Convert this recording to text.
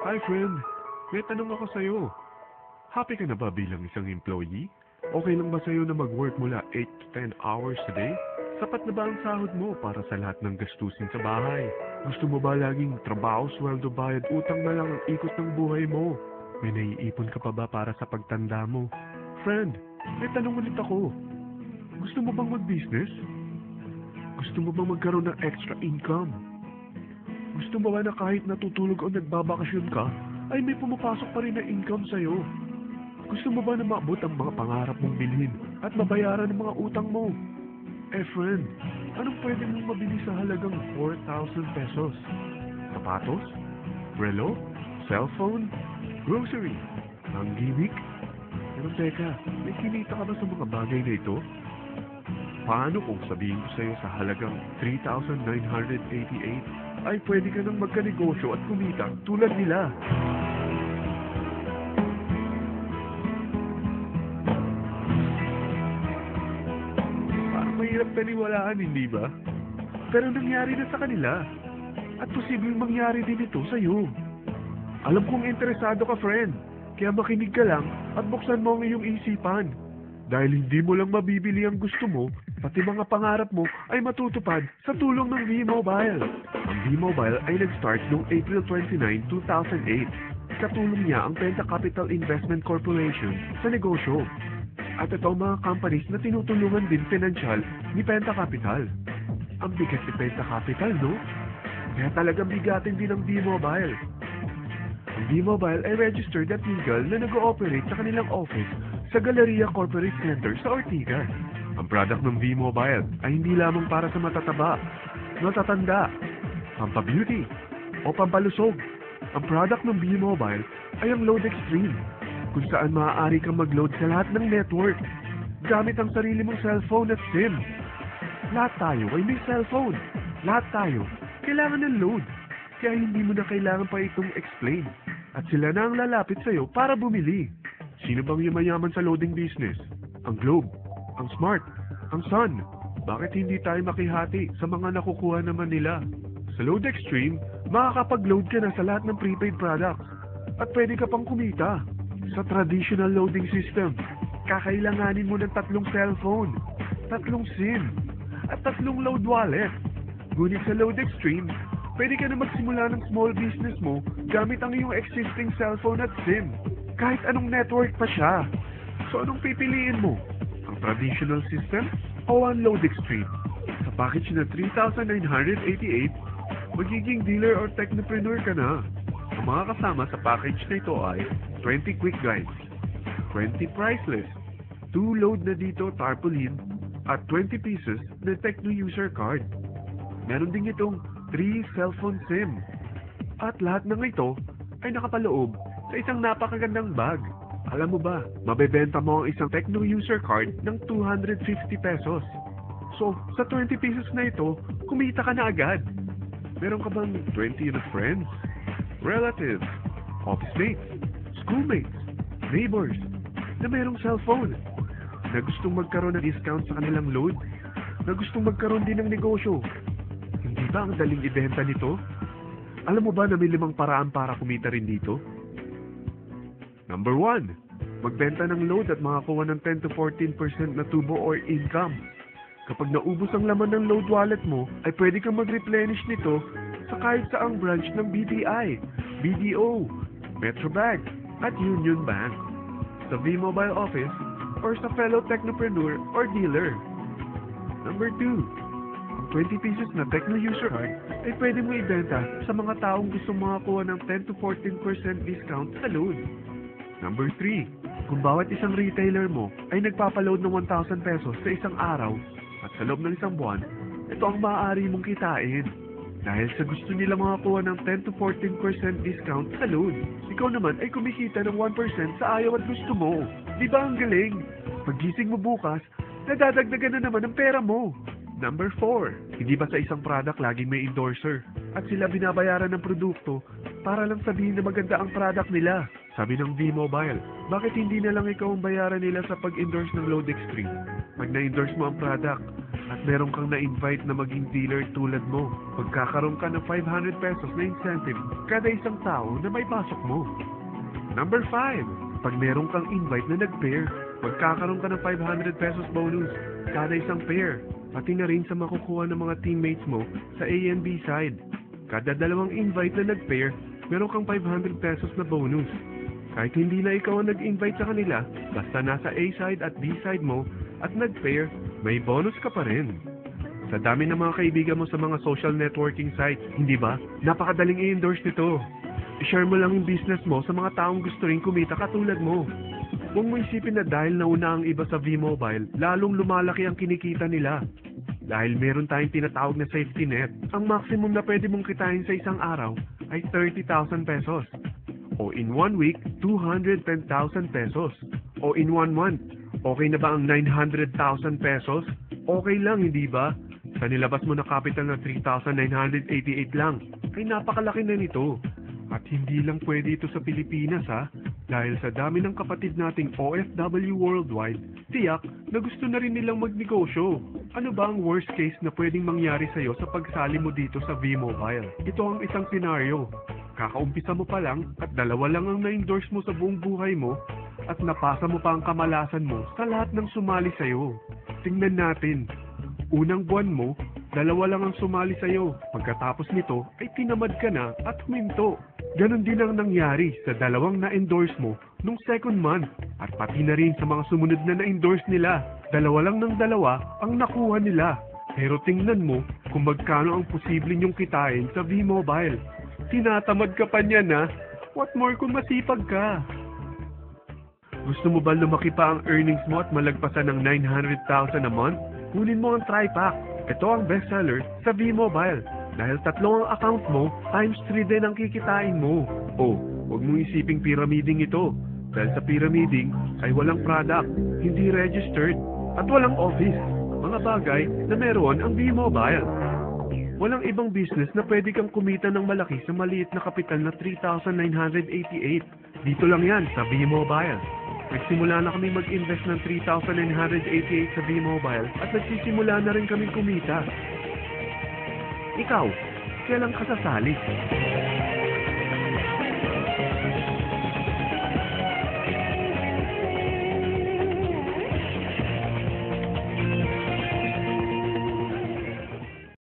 Hi friend, may tanong ako sa'yo. Happy ka na ba bilang isang employee? Okay lang ba sa'yo na mag-work mula 8 to 10 hours a day? Sapat na ba ang sahod mo para sa lahat ng gastusin sa bahay? Gusto mo ba laging trabaho, sweldo, bayad, utang na lang ang ikot ng buhay mo? May naiipon ka pa ba para sa pagtanda mo? Friend, may tanong ulit ako. Gusto mo bang mag-business? Gusto mo bang magkaroon ng extra income? Gusto mo ba na kahit natutulog o nagbabakasyon ka, ay may pumapasok pa rin na income sa'yo? Gusto mo ba na maabot ang mga pangarap mong bilhin at mabayaran ang mga utang mo? Eh friend, anong pwede mong mabili sa halagang 4,000 pesos? Sapatos? Relo? Cellphone? Grocery? Ang gimmick? Pero teka, may kinita ka ba sa mga bagay na ito? Paano kung sabihin ko sa'yo sa halagang 3,988 ay pwede ka nang magkanegosyo at kumita tulad nila? Parang mahirap paniwalaan, hindi ba? Pero nangyari na sa kanila. At posibleng mangyari din ito sa'yo. Alam kong interesado ka, friend. Kaya makinig ka lang at buksan mo ang iyong isipan. Dahil hindi mo lang mabibili ang gusto mo, pati mga pangarap mo ay matutupad sa tulong ng V-Mobile. Ang V-Mobile ay nag-start noong April 29, 2008. Katulong niya ang Penta Capital Investment Corporation sa negosyo. At ito ang mga companies na tinutulungan din pinansyal ni Penta Capital. Ang bigat ni Penta Capital, no? Kaya talagang bigatin din ang V-Mobile. Ang V-Mobile ay registered at legal na nag-ooperate sa kanilang office sa Galleria Corporate Center sa Ortigas. Ang product ng V-Mobile ay hindi lamang para sa matataba, matatanda, pampabeauty, o pampalusog. Ang product ng V-Mobile ay ang Load Extreme, kung saan maaari kang mag-load sa lahat ng network gamit ang sarili mong cellphone at SIM. Lahat tayo ay may cellphone. Lahat tayo kailangan ng load. Kaya hindi mo na kailangan pa itong explain. At sila na ang lalapit sa'yo para bumili. Sino bang yumayaman sa loading business? Ang Globe, ang Smart, ang Sun. Bakit hindi tayo makihati sa mga nakukuha naman nila? Sa Load Extreme, makakapag-load ka na sa lahat ng prepaid products. At pwede ka pang kumita. Sa traditional loading system, kakailanganin mo ng 3 cellphone, 3 SIM, at 3 load wallet. Ngunit sa Load Extreme, pwede ka na magsimula ng small business mo gamit ang iyong existing cellphone at SIM. Kahit anong network pa siya. So anong pipiliin mo? Ang traditional system o ang Load Extreme? Sa package na 3,988, magiging dealer or technopreneur ka na. Ang mga kasama sa package na ito ay 20 quick guides, 20 price list, 2 load na dito tarpaulin, at 20 pieces na Techno user card. Meron din itong 3 cellphone SIM. At lahat ng ito ay nakapaloob sa isang napakagandang bag. Alam mo ba, mabebenta mo ang isang Techno user card ng 250 pesos. So, sa 20 pieces na ito, kumita ka na agad. Meron ka bang 20 na friends, relatives, office mates, schoolmates, neighbors, na merong cellphone, na gustong magkaroon ng discount sa kanilang load, na gustong magkaroon din ng negosyo? Hindi ba ang daling ibenta nito? Alam mo ba na may 5 paraan para kumita rin dito? Number 1, magbenta ng load at makakuha ng 10 to 14% na tubo or income. Kapag naubos ang laman ng load wallet mo, ay pwede kang mag-replenish nito sa kahit saang branch ng BPI, BDO, Metrobank, at Union Bank, sa V-Mobile office, or sa fellow technopreneur or dealer. Number 2, 20 pieces na Techno user card ay pwede mo ibenta sa mga taong gustong makakuha ng 10 to 14% discount sa load. Number 3, kung bawat isang retailer mo ay nagpapaload ng 1,000 pesos sa isang araw at sa loob ng isang buwan, ito ang maaari mong kitain. Dahil sa gusto nila makakuha ng 10 to 14% discount sa load, ikaw naman ay kumikita ng 1% sa ayaw at gusto mo. Di ba ang galing? Paggising mo bukas, nadadagdagan na naman ang pera mo. Number 4, hindi ba sa isang product laging may endorser? At sila binabayaran ng produkto para lang sabihin na maganda ang product nila. Sabi ng V-Mobile, bakit hindi na lang ikaw ang bayaran nila sa pag-endorse ng Load Extreme? Pag na-endorse mo ang product, at meron kang na-invite na maging dealer tulad mo, magkakaroon ka ng 500 pesos na incentive kada isang tao na may pasok mo. Number 5, pag meron kang invite na nag-pair, magkakaroon ka ng 500 pesos bonus kada isang pair, pati na rin sa makukuha ng mga teammates mo sa A and B side. Kada dalawang invite na nag-pair, meron kang 500 pesos na bonus. Kahit hindi na ikaw ang nag-invite sa kanila, basta nasa A side at B side mo at nag-pair, may bonus ka pa rin. Sa dami ng mga kaibigan mo sa mga social networking sites, hindi ba? Napakadaling i-endorse nito. I-share mo lang yung business mo sa mga taong gusto rin kumita katulad mo. Huwag mo isipin na dahil nauna ang iba sa V-Mobile, lalong lumalaki ang kinikita nila. Dahil meron tayong tinatawag na safety net, ang maximum na pwede mong kitain sa isang araw ay 30,000 pesos. O in 1 week, 210,000 pesos. O in 1 month, okay na ba ang 900,000 pesos? Okay lang, hindi ba? Sa nilabas mo na capital na 3,988 lang, ay napakalaki na nito. At hindi lang pwede ito sa Pilipinas ha, dahil sa dami ng kapatid nating OFW worldwide, tiyak na gusto na rin nilang magnegosyo. Ano ba ang worst case na pwedeng mangyari sa'yo sa pagsali mo dito sa V-Mobile? Ito ang isang senaryo. Kakaumpisa mo pa lang at dalawa lang ang na-endorse mo sa buong buhay mo at napasa mo pa ang kamalasan mo sa lahat ng sumali sa'yo. Tingnan natin. Unang buwan mo, dalawa lang ang sumali sa'yo. Pagkatapos nito ay tinamad ka na at huminto. Ganon din ang nangyari sa dalawang na-endorse mo nung second month at pati na rin sa mga sumunod na na-endorse nila. Dalawa lang ng dalawa ang nakuha nila. Pero tingnan mo kung magkano ang posible niyong kitain sa V-Mobile. Tinatamad ka pa niya na. What more kung masipag ka? Gusto mo ba lumaki pa ang earnings mo at malagpasan ng 900,000 a month? Kunin mo ang TriPack. Ito ang bestseller sa V-Mobile. Dahil 3 ang account mo, times 3 din ang kikitain mo. Oh, huwag mong isiping pyramiding ito. Dahil sa pyramiding ay walang product, hindi registered, at walang office. Mga bagay na meron ang V-Mobile. Walang ibang business na pwede kang kumita ng malaki sa maliit na kapital na 3,988. Dito lang yan sa V-Mobile. Nagsimula na kami mag-invest ng 3,988 sa V-Mobile at nagsisimula na rin kami kumita. Ikaw, kailan ka sasali?